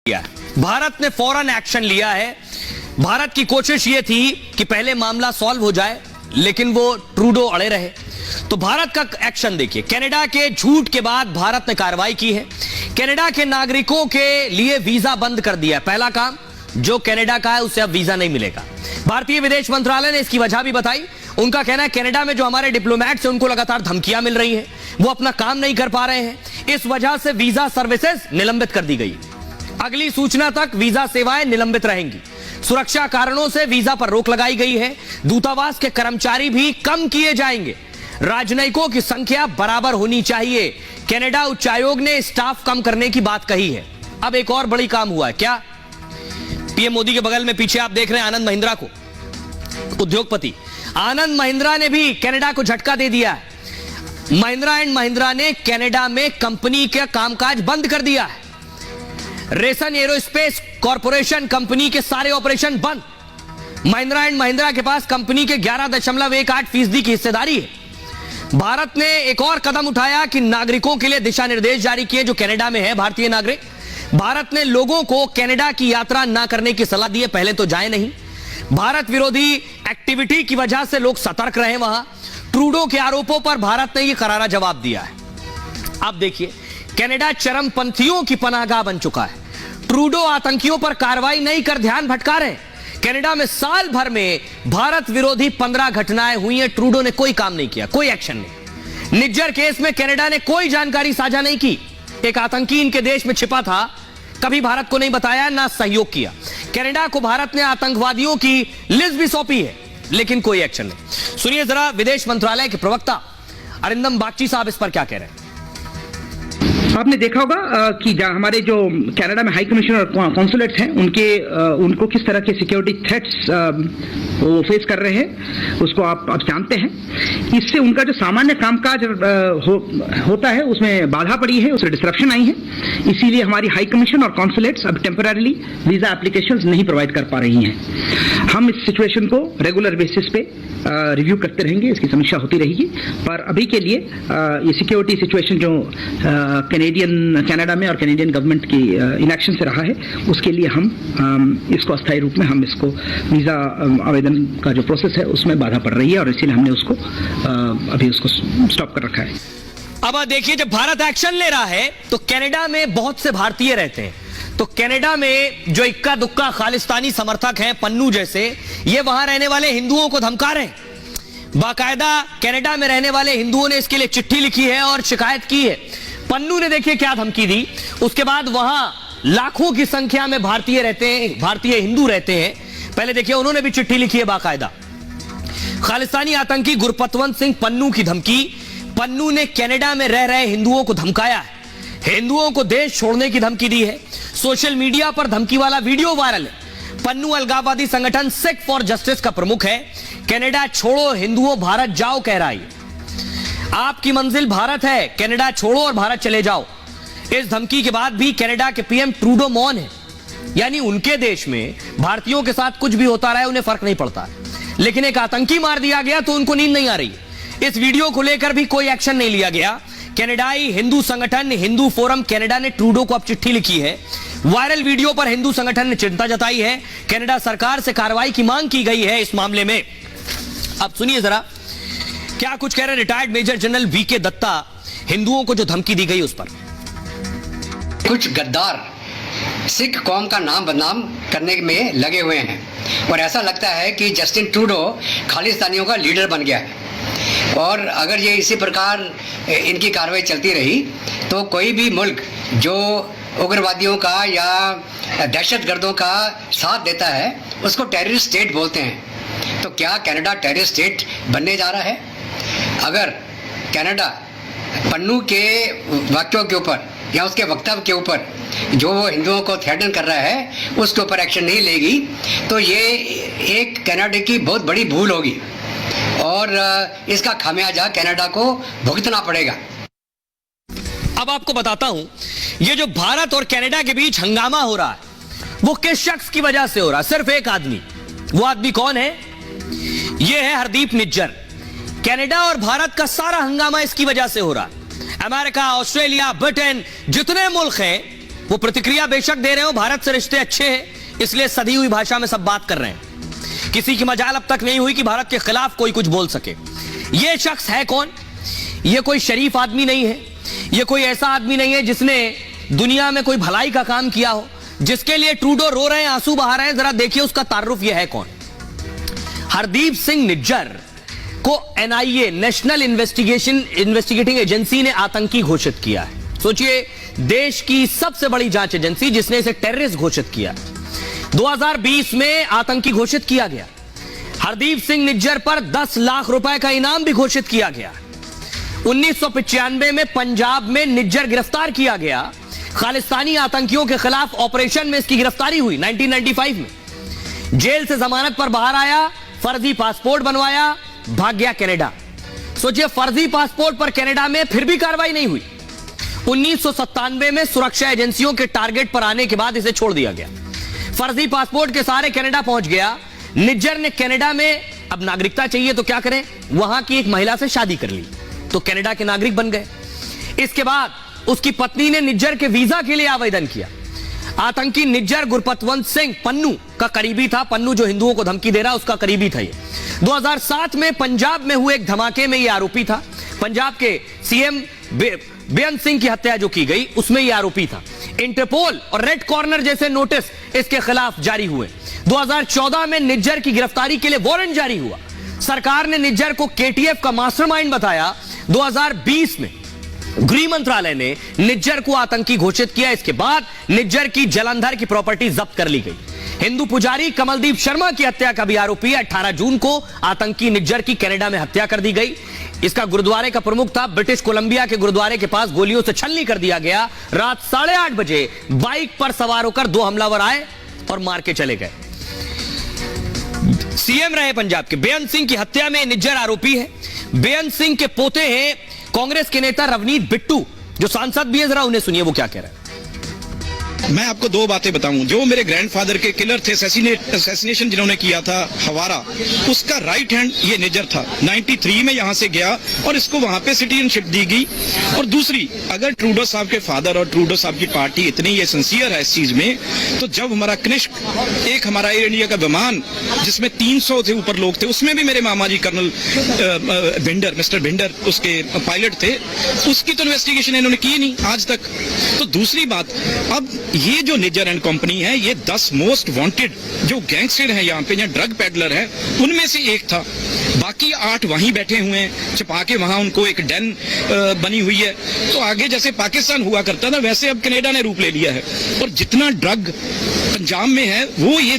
भारत ने फौरन एक्शन लिया है। भारत की कोशिश यह थी कि पहले मामला सॉल्व हो जाए, लेकिन वो ट्रूडो अड़े रहे। तो भारत का एक्शन देखिए, कनाडा के झूठ के बाद भारत ने कार्रवाई की है। कनाडा के नागरिकों के लिए वीजा बंद कर दिया। पहला काम, जो कनाडा का है उसे अब वीजा नहीं मिलेगा। भारतीय विदेश मंत्रालय ने इसकी वजह भी बताई। उनका कहना है कनाडा में जो हमारे डिप्लोमेट्स हैं उनको लगातार धमकियां मिल रही हैं, वो अपना काम नहीं कर पा रहे हैं, इस वजह से वीजा सर्विसेज निलंबित कर दी गई। अगली सूचना तक वीजा सेवाएं निलंबित रहेंगी। सुरक्षा कारणों से वीजा पर रोक लगाई गई है। दूतावास के कर्मचारी भी कम किए जाएंगे। राजनयिकों की संख्या बराबर होनी चाहिए। कनाडा उच्चायोग ने स्टाफ कम करने की बात कही है। अब एक और बड़ी काम हुआ है। क्या? पीएम मोदी के बगल में पीछे आप देख रहे हैं आनंद महिंद्रा को, उद्योगपति आनंद महिंद्रा ने भी कनाडा को झटका दे दिया है। महिंद्रा एंड महिंद्रा ने कनाडा में कंपनी का कामकाज बंद कर दिया है। रेसन एरोस्पेस कॉर्पोरेशन कंपनी के सारे ऑपरेशन बंद। महिंद्रा एंड महिंद्रा के पास कंपनी के 11.18% की हिस्सेदारी है। भारत ने एक और कदम उठाया कि नागरिकों के लिए दिशा निर्देश जारी किए जो कनाडा में है, भारतीय नागरिक। भारत ने लोगों को कनाडा की यात्रा ना करने की सलाह दी है, पहले तो जाए नहीं। भारत विरोधी एक्टिविटी की वजह से लोग सतर्क रहे। वहां ट्रूडो के आरोपों पर भारत ने यह करारा जवाब दिया है। अब देखिए, कनाडा चरमपंथियों की पनाहगाह बन चुका है। ट्रूडो आतंकियों पर कार्रवाई नहीं कर ध्यान भटका रहे। कनाडा में साल भर में भारत विरोधी 15 घटनाएं हुई हैं। ट्रूडो ने कोई काम नहीं किया, कोई एक्शन नहीं। निज्जर केस में कनाडा ने कोई जानकारी साझा नहीं की। एक आतंकी इनके देश में छिपा था, कभी भारत को नहीं बताया, ना सहयोग किया। कनाडा को भारत ने आतंकवादियों की लिस्ट भी सौंपी है, लेकिन कोई एक्शन नहीं। सुनिए जरा विदेश मंत्रालय के प्रवक्ता अरिंदम बागची साहब इस पर क्या कह रहे हैं। आपने देखा होगा कि हमारे जो कनाडा में हाई कमिश्नर और कॉन्सुलेट्स हैं उनको किस तरह के सिक्योरिटी थ्रेट्स वो फेस कर रहे हैं, उसको आप जानते हैं। इससे उनका जो सामान्य कामकाज होता है उसमें बाधा पड़ी है, उसमें डिस्ट्रप्शन आई है। इसीलिए हमारी हाई कमीशन और कॉन्सुलेट्स अब टेम्पररीली वीजा एप्लीकेशंस नहीं प्रोवाइड कर पा रही हैं। हम इस सिचुएशन को रेगुलर बेसिस पे रिव्यू करते रहेंगे, इसकी समीक्षा होती रहेगी। पर अभी के लिए ये सिक्योरिटी सिचुएशन जो कनाडा में और कैनेडियन गवर्नमेंट की इनएक्शन से रहा है, उसके लिए हम इसको अस्थायी रूप में हम इसको वीजा आवेदन का जो प्रोसेस है उसमें बाधा पड़ रही है और इसीलिए हमने उसको अभी उसको स्टॉप कर रखा है। अब देखिए, जब भारत एक्शन ले रहा है तो कनाडा में बहुत से भारतीय रहते हैं। तो कनाडा में जो इक्का दुक्का खालिस्तानी समर्थक हैं, पन्नू जैसे, ये वहां रहने वाले हिंदुओं को धमका रहे हैं। बाकायदा कनाडा में रहने वाले हिंदुओं ने इसके लिए चिट्ठी लिखी है और शिकायत की है। पन्नू ने देखिए क्या धमकी दी। उसके बाद वहां लाखों की संख्या में भारतीय रहते हैं, भारतीय हिंदू रहते हैं। पहले देखिए, उन्होंने भी चिट्ठी लिखी है बाकायदा। खालिस्तानी आतंकी गुरपतवंत सिंह पन्नू की धमकी। पन्नू ने कनाडा में रह रहे हिंदुओं को धमकाया है, हिंदुओं को देश छोड़ने की धमकी दी है। सोशल मीडिया पर धमकी वाला वीडियो वायरल है। पन्नू अलगाववादी संगठन सिख फॉर जस्टिस का प्रमुख है। कनाडा छोड़ो हिंदुओं, भारत जाओ कह रहा है। आपकी मंजिल भारत है, कनाडा छोड़ो और भारत चले जाओ। इस धमकी के बाद भी कनाडा के पीएम ट्रूडो मौन है, यानी उनके देश में भारतीयों के साथ कुछ भी होता रहा है उन्हें फर्क नहीं पड़ता। लेकिन एक आतंकी मार दिया गया तो उनको नींद नहीं आ रही। इस वीडियो को लेकर भी कोई एक्शन नहीं लिया गया। कनाडाई हिंदू संगठन हिंदू फोरम कनाडा ने ट्रूडो को अब चिट्ठी लिखी है। वायरल वीडियो पर हिंदू संगठन ने चिंता जताई है। कनाडा सरकार से कार्रवाई की मांग की गई है इस मामले में। अब सुनिए जरा क्या कुछ कह रहे हैं retired major general VK Dutta, हिंदुओं को जो धमकी दी गई उस पर। कुछ गद्दार सिख कौम का नाम बदनाम करने में लगे हुए हैं और ऐसा लगता है कि जस्टिन ट्रूडो खालिस्तानियों का लीडर बन गया है। और अगर ये इसी प्रकार इनकी कार्रवाई चलती रही तो कोई भी मुल्क जो उग्रवादियों का या दहशतगर्दों का साथ देता है उसको टेररिस्ट स्टेट बोलते हैं। तो क्या कनाडा टेररिस्ट स्टेट बनने जा रहा है? अगर कनाडा पन्नू के वाक्यों के ऊपर या उसके वक्तव्य के ऊपर जो वो हिंदुओं को थ्रेटन कर रहा है उसके ऊपर एक्शन नहीं लेगी तो ये एक कनाडा की बहुत बड़ी भूल होगी और इसका खामियाजा कनाडा को भुगतना पड़ेगा। अब आपको बताता हूं, ये जो भारत और कनाडा के बीच हंगामा हो रहा है वो किस शख्स की वजह से हो रहा है? सिर्फ एक आदमी। वो आदमी कौन है? ये है हरदीप निज्जर। कनाडा और भारत का सारा हंगामा इसकी वजह से हो रहा है। अमेरिका, ऑस्ट्रेलिया, ब्रिटेन, जितने मुल्क हैं वो प्रतिक्रिया बेशक दे रहे हो, भारत से रिश्ते अच्छे हैं इसलिए सधी हुई भाषा में सब बात कर रहे हैं। किसी की मजाल अब तक नहीं हुई कि भारत के खिलाफ कोई कुछ बोल सके। यह शख्स है कौन? यह कोई शरीफ आदमी नहीं है, यह कोई ऐसा आदमी नहीं है जिसने दुनिया में कोई भलाई का काम किया हो, जिसके लिए ट्रूडो रो रहे हैं, आंसू बहा रहे हैं। जरा देखिए उसका तारुफ यह है कौन। हरदीप सिंह निज्जर को एनआईए, नेशनल इन्वेस्टिगेटिंग एजेंसी ने आतंकी घोषित किया है। सोचिए, देश की सबसे बड़ी जांच एजेंसी जिसने इसे टेररिस्ट घोषित किया। 2020 में आतंकी घोषित किया गया। हरदीप सिंह निज्जर पर 10 लाख रुपए का इनाम भी घोषित किया गया। 1995 में पंजाब में निज्जर गिरफ्तार किया गया। खालिस्तानी आतंकियों के खिलाफ ऑपरेशन में इसकी गिरफ्तारी हुई 1995 में। जेल से जमानत पर बाहर आया, फर्जी पासपोर्ट बनवाया, भाग गया कनाडा। सोचिए, फर्जी पासपोर्ट पर कनाडा में फिर भी कार्रवाई नहीं हुई। 1997 में सुरक्षा एजेंसियों के टारगेट पर आने के बाद इसे छोड़ दिया गया। फर्जी पासपोर्ट के सारे कनाडा पहुंच गया। निज्जर ने कनाडा में अब नागरिकता चाहिए तो क्या करें, वहां की एक महिला से शादी कर ली तो कनाडा के नागरिक बन गए। इसके बाद उसकी पत्नी ने निज्जर के वीजा के लिए आवेदन किया। आतंकी निज्जर गुरपतवंत सिंह पन्नू का करीबी था। पन्नू जो हिंदुओं को धमकी दे रहा, उसका करीबी था ये। 2007 में पंजाब में हुए एक धमाके में ये आरोपी था। पंजाब के सीएम बेअंत सिंह की हत्या जो की गई उसमें ये आरोपी था। इंटरपोल और रेड कॉर्नर जैसे नोटिस इसके खिलाफ जारी हुए। 2014 में निज्जर की गिरफ्तारी के लिए वारंट जारी हुआ। सरकार ने निज्जर को केटीएफ का मास्टरमाइंड बताया। 2020 में गृह मंत्रालय ने निज्जर को आतंकी घोषित किया। इसके बाद निज्जर की जालंधर की प्रॉपर्टी जब्त कर ली गई। हिंदू पुजारी कमलदीप शर्मा की हत्या का भी आरोपी है। 18 जून को आतंकी निज्जर की कनाडा में हत्या कर दी गई। इसका गुरुद्वारे का प्रमुख था। ब्रिटिश कोलंबिया के गुरुद्वारे के पास गोलियों से छलनी कर दिया गया। रात 8:30 बजे बाइक पर सवार होकर 2 हमलावर आए और मार के चले गए। सीएम रहे पंजाब के बेअंत सिंह की हत्या में निज्जर आरोपी है। बेअंत सिंह के पोते हैं कांग्रेस के नेता रवनीत बिट्टू, जो सांसद भी है। जरा उन्हें सुनिए वो क्या कह रहे हैं। मैं आपको 2 बातें बताऊं। जो मेरे ग्रैंडफादर के किलर थे, असैसिनेशन जिन्होंने किया था हवारा, उसका राइट हैंड ये निज्जर था। 93 में यहां से गया और इसको वहां पे सिटीजनशिप दी गई। और दूसरी, अगर ट्रूडो साहब के फादर और ट्रूडो साहब की पार्टी इतनी ये सिंसियर है इस चीज में, तो जब हमारा कनिष्क, एक हमारा एयर इंडिया का विमान जिसमें 300 से ऊपर लोग थे, उसमें भी मेरे मामा जी कर्नल भिंडर, मिस्टर भिंडर उसके पायलट थे, उसकी तो इन्वेस्टिगेशन इन्होंने की नहीं आज तक। तो दूसरी बात, अब ये जो निज्जर एंड कंपनी है, ये 10 मोस्ट वांटेड जो गैंगस्टर हैं यहाँ पे, या ड्रग पेडलर है, उनमें से एक था। बाकी 8 वहीं बैठे हुए हैं छिपा के। वहां उनको एक डेन बनी हुई है। तो आगे जैसे पाकिस्तान हुआ करता था, वैसे अब कनाडा ने रूप ले लिया है। और जितना ड्रग पंजाब में है वो ये